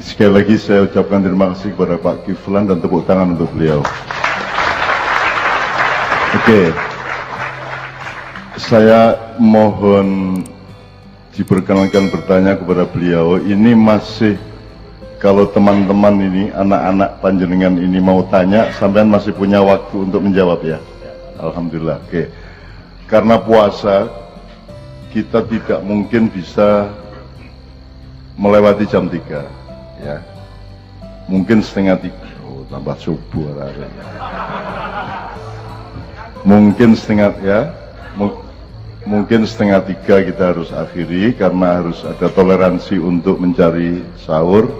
Sekali lagi saya ucapkan terima kasih kepada Pak Kiflan dan tepuk tangan untuk beliau. Oke, saya mohon diperkenankan bertanya kepada beliau. Ini masih, kalau teman-teman ini, anak-anak panjenengan ini mau tanya, sampean masih punya waktu untuk menjawab ya? Alhamdulillah. Oke, karena puasa, kita tidak mungkin bisa melewati jam 3. Ya, mungkin setengah 3. Oh, tambah subuh hari. Mungkin setengah ya, mungkin setengah 3 kita harus akhiri karena harus ada toleransi untuk mencari sahur.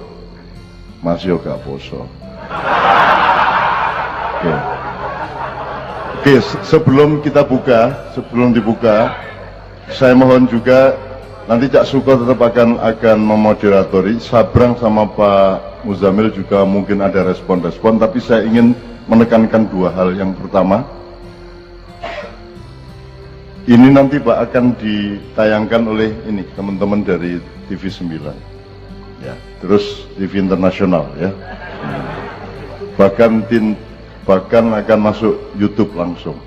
Masih gak poso. Oke, sebelum kita buka, sebelum dibuka, saya mohon juga. Nanti Cak Suko tetap akan memoderatori. Sabrang sama Pak Muzamil juga mungkin ada respon-respon, tapi saya ingin menekankan 2 hal. Yang pertama, ini nanti Pak akan ditayangkan oleh ini teman-teman dari TV 9, ya, terus TV internasional ya, bahkan akan masuk YouTube langsung,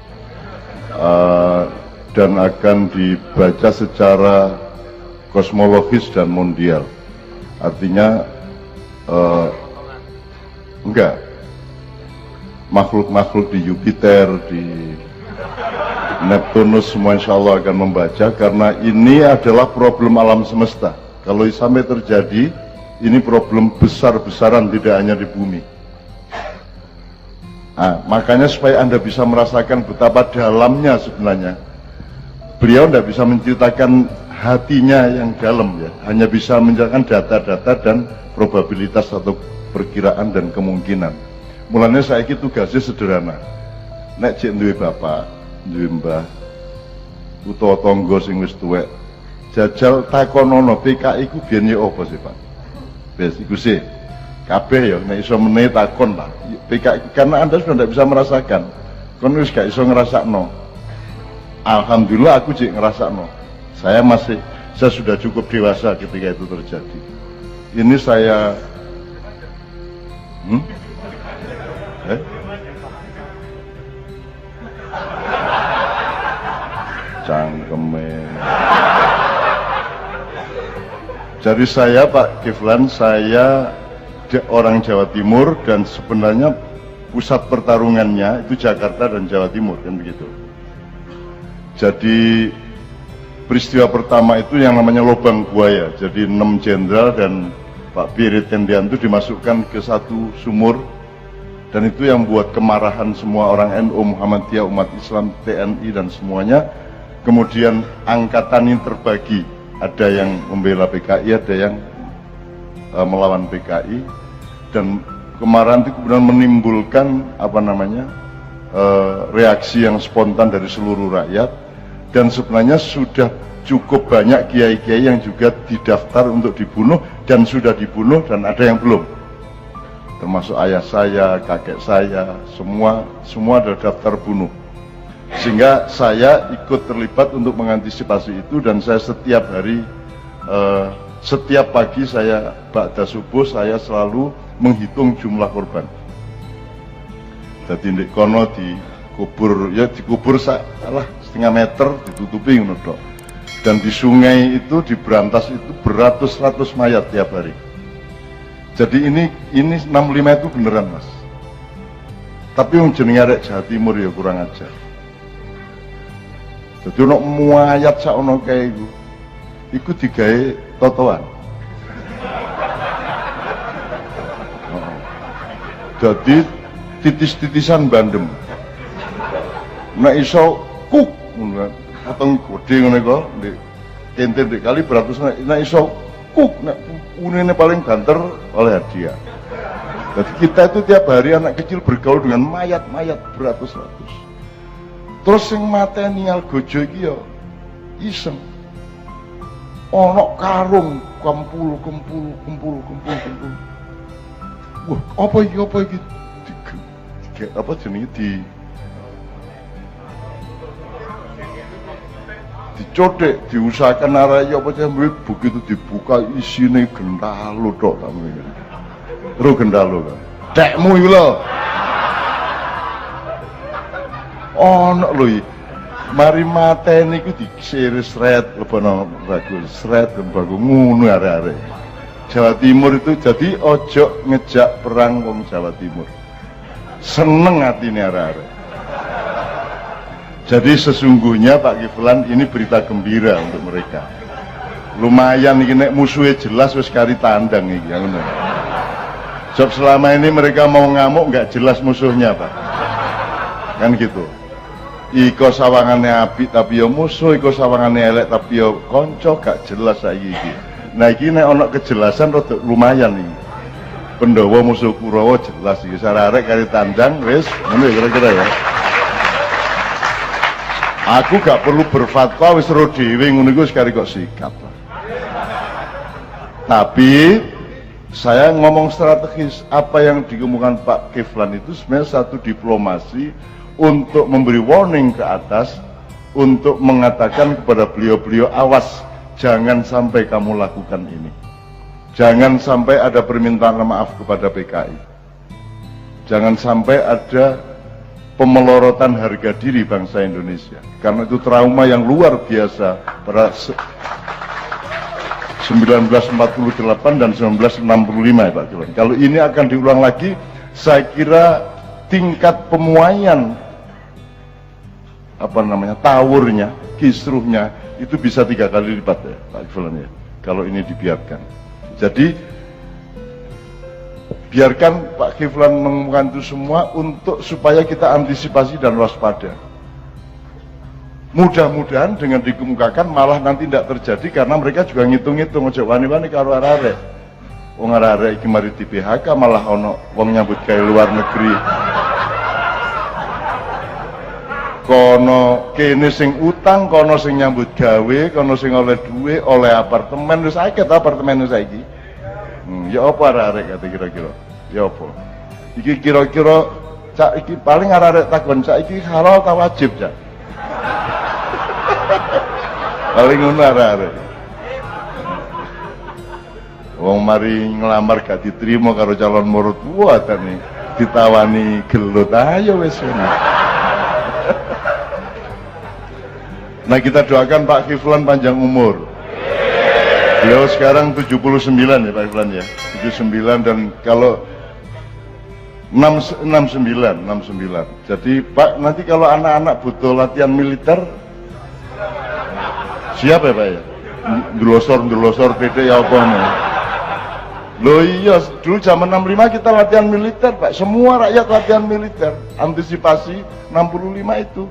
dan akan dibaca secara kosmologis dan mondial. Artinya enggak, makhluk-makhluk di Jupiter, di Neptunus, semua insya Allah akan membaca, karena ini adalah problem alam semesta. Kalau sampai terjadi, ini problem besar-besaran, tidak hanya di bumi. Nah, makanya supaya Anda bisa merasakan betapa dalamnya sebenarnya, beliau tidak bisa menceritakan hatinya yang dalam ya, hanya bisa menjelaskan data-data dan probabilitas atau perkiraan dan kemungkinan. Mulanya saya tugasnya sederhana. Nek cek duwe bapak, duwe mbah, utawa tangga sing wis tuwek, jajal takonono PKI ku biyen ya apa sih Pak? Wis iku sih. Kabeh ya nek iso meneh takon lah. PKI, karena Anda sudah tidak bisa merasakan. Kon wis gak iso ngrasakno. Alhamdulillah aku cek ngrasakno. Saya sudah cukup dewasa ketika itu terjadi. Ini saya cangkeme. Jadi saya Pak Kiflan, saya orang Jawa Timur, dan sebenarnya pusat pertarungannya itu Jakarta dan Jawa Timur, kan begitu. Jadi peristiwa pertama itu yang namanya lubang buaya. Jadi 6 jenderal dan Pak Pirit Tendian itu dimasukkan ke satu sumur, dan itu yang buat kemarahan semua orang NU, Muhammadiyah, umat Islam, TNI dan semuanya. Kemudian angkatan ini terbagi, ada yang membela PKI, ada yang melawan PKI, dan kemarahan itu kemudian menimbulkan reaksi yang spontan dari seluruh rakyat. Dan sebenarnya sudah cukup banyak kiai-kiai yang juga didaftar untuk dibunuh, dan sudah dibunuh, dan ada yang belum. Termasuk ayah saya, kakek saya, semua ada daftar bunuh. Sehingga saya ikut terlibat untuk mengantisipasi itu, dan saya setiap hari, setiap pagi saya ba'da subuh saya selalu menghitung jumlah korban. Jadi di kono dikubur salah setengah meter, ditutupi ngono tok. Dan di sungai itu, di Brantas itu beratus-ratus mayat tiap hari. Jadi ini 65 itu beneran Mas. Tapi yang jenenge arek Jawa Timur ya kurang ajar. Jadi ono mayat sakono kae iku digawe totoan. Jadi titis-titisan bandem. Nek iso kuk ngono ateng gede ngene kok ndek kentir ndek kali beratus, nek iso kuk nek unine paling banter oleh hadiah. Jadi kita itu tiap hari anak kecil bergaul dengan mayat-mayat beratus-ratus. Terus yang mateni Algojo iki ya iseng. Ono karung kumpul. Wah, apa iki? Apa jenenge dicotek, diusahakan arek apa sampe begitu dibuka isine gendalo tok tamu iki. Ro gendalo kan. Dekmu iki lho. Ono lho iki. Mari mateni iku disiris sret lebono bagus, sret bagus ngono arek-arek. Jawa Timur itu jadi ojo ngejak perang wong Jawa Timur. Seneng atine arek-arek. Jadi sesungguhnya Pak Kiflan ini berita gembira untuk mereka. Lumayan iki nek musuhnya jelas wis kari tandang iki ngono. Sebab selama ini mereka mau ngamuk nggak jelas musuhnya, Pak. Kan gitu. Iko sawangane apik tapi yo musuh, iko sawangane elek tapi yo konco, gak jelas saiki iki. Nah iki nek ana kejelasan rada lumayan iki. Pandhawa musuh Kurawa jelas iki, sararek kari tandang wis ngono kira-kira ya. Aku gak perlu berfatwa wis ro dhewe ngono iku wis kari kok sikap. Tapi saya ngomong strategis, apa yang dikemukakan Pak Kiflan itu sebenarnya satu diplomasi untuk memberi warning ke atas, untuk mengatakan kepada beliau-beliau, awas, jangan sampai kamu lakukan ini. Jangan sampai ada permintaan maaf kepada PKI. Jangan sampai ada pemelorotan harga diri bangsa Indonesia. Karena itu trauma yang luar biasa pada 1948 dan 1965 ya Pak Kiflan. Kalau ini akan diulang lagi, saya kira tingkat pemuaian tawurnya, kisruhnya itu bisa 3 kali lipat ya Pak Kiflan ya, kalau ini dibiarkan. Jadi biarkan Pak Kiflan mengumumkan itu semua untuk supaya kita antisipasi dan waspada. Mudah-mudahan dengan dikemukakan malah nanti tidak terjadi, karena mereka juga ngitung-ngitung ojo wani-wani karo arek. Wong arek iki mari di PHK malah ono wong nyambut gawe luar negeri. Kono kene sing utang, kono sing nyambut gawe, kono sing oleh duwe, oleh apartemen, wis akeh ta apartemen saiki. Ya apa arek kate kira-kira? Ya apa? Iki kira-kira cak iki paling arek takon cak iki halal ta wajib, Cak? Paling ngono arek. Wong mari ngelamar gak diterima karo calon mertua tane ditawani gelut, ayo wis ngono. Nah kita doakan Pak Kiflan panjang umur. Beliau sekarang 79 ya Pak Kiflan ya, 79, dan kalau 69. Jadi Pak, nanti kalau anak-anak butuh latihan militer siap ya Pak ya? Ndulosor dede ya apa nih? Loh iya, dulu zaman 65 kita latihan militer Pak, semua rakyat latihan militer, antisipasi 65 itu.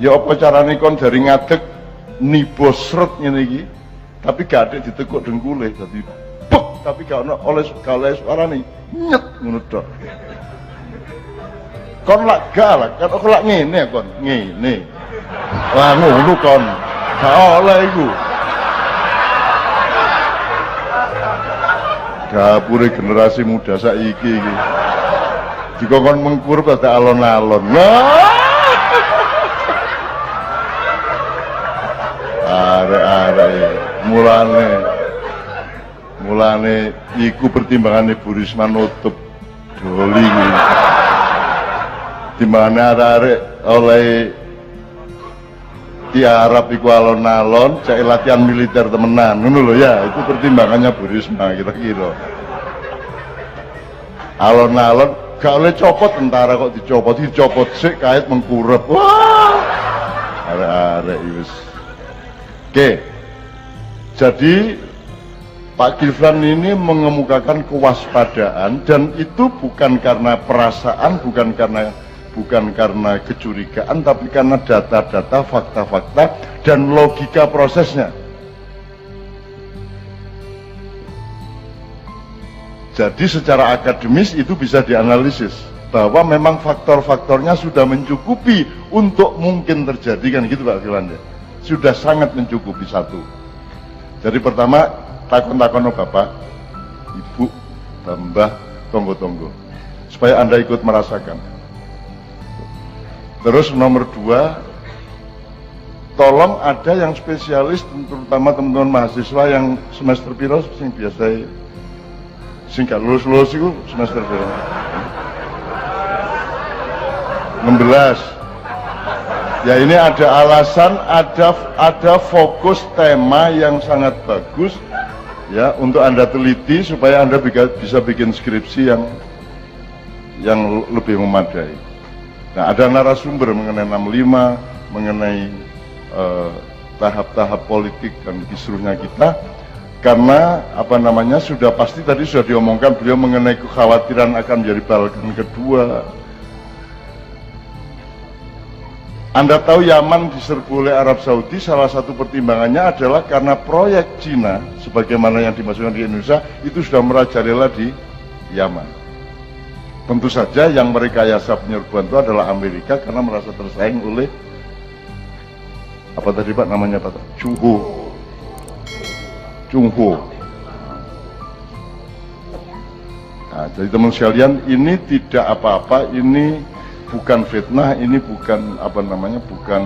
Ya apa carane kon dari ngadeg nibo sret ngene iki, tapi gak ada ditekuk dengkule, dadi bek, tapi gak ono oleh suarane nyet ngono tok. Kon lak galak, kan kok lak ngene kon, ngene. Wah ngono kon. Gak oleh iku. Gapure generasi muda saiki iki. Dikongkon mengkur pada alon-alon. Arek-arek mulane iku pertimbangane Bu Risma nutup doli iki. Dimana arek-arek oleh di Arab iku alon-alon cek latihan militer temenan ngono lho ya, itu pertimbangannya Bu Risma kira-kira. Alon-alon gak oleh copot tentara, kok dicopot sik kait mengkurep. Wah arek-arek wis. Oke, jadi Pak Kiflan ini mengemukakan kewaspadaan, dan itu bukan karena perasaan, bukan karena kecurigaan, tapi karena data-data, fakta-fakta, dan logika prosesnya. Jadi secara akademis itu bisa dianalisis bahwa memang faktor-faktornya sudah mencukupi untuk mungkin terjadi, kan gitu Pak Kiflan ya. Sudah sangat mencukupi satu. Jadi pertama, takon-takon Bapak, Ibu, Mbah, tonggo-tonggo, supaya Anda ikut merasakan. Terus nomor 2, tolong ada yang spesialis, terutama teman-teman mahasiswa yang semester piro sing biasa sing gak lulus itu semester piro? 16. Ya ini ada alasan, ada fokus tema yang sangat bagus ya untuk Anda teliti supaya Anda bisa bikin skripsi yang lebih memadai. Nah, ada narasumber mengenai 65, mengenai tahap-tahap politik dan kisruhnya kita, karena sudah pasti tadi sudah diomongkan beliau mengenai kekhawatiran akan menjadi Balkan kedua. Anda tahu Yaman diserbu oleh Arab Saudi, salah satu pertimbangannya adalah karena proyek Cina sebagaimana yang dimasukkan di Indonesia itu sudah merajalela di Yaman. Tentu saja yang merekayasa penyerbuan itu adalah Amerika karena merasa tersaing oleh apa tadi Pak namanya Pak? Chungho. Nah, jadi teman sekalian, ini tidak apa-apa, ini bukan fitnah, ini bukan bukan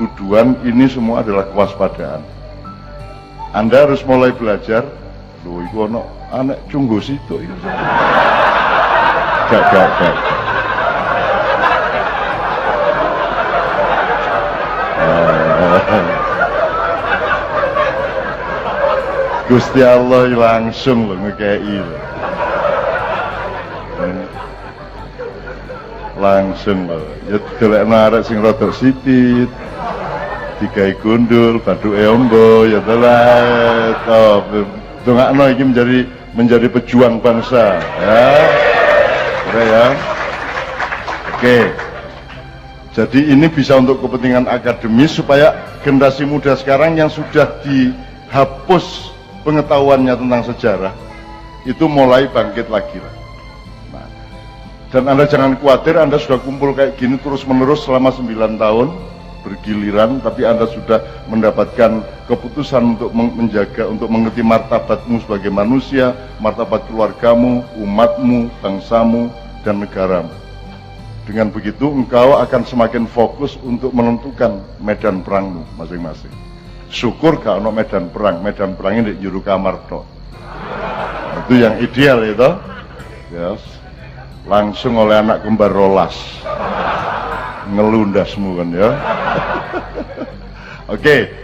tuduhan, ini semua adalah kewaspadaan. Anda harus mulai belajar. Loh, itu anak Chungho situ. Gak. Gusti Allah langsung loh ngekei loh. Langsung loh. Ya delek narik sing rodok sipit, digawe gundul, bathuke ombo, ya telah. Dongakno iki menjadi pejuang bangsa, ya. Oke ya. Oke. Jadi ini bisa untuk kepentingan akademis supaya generasi muda sekarang yang sudah dihapus pengetahuannya tentang sejarah itu mulai bangkit lagi lah. Nah, dan Anda jangan khawatir, Anda sudah kumpul kayak gini terus menerus selama 9 tahun bergiliran, tapi Anda sudah mendapatkan keputusan untuk menjaga, untuk mengerti martabatmu sebagai manusia, martabat keluargamu, umatmu, bangsamu, dan negaramu. Dengan begitu engkau akan semakin fokus untuk menentukan medan perangmu masing-masing. Syukur gak ono medan perangnya di juru kamar toh. Itu yang ideal itu. Yes. Langsung oleh anak kembar rolas. Ngelundasmu kan ya. Oke.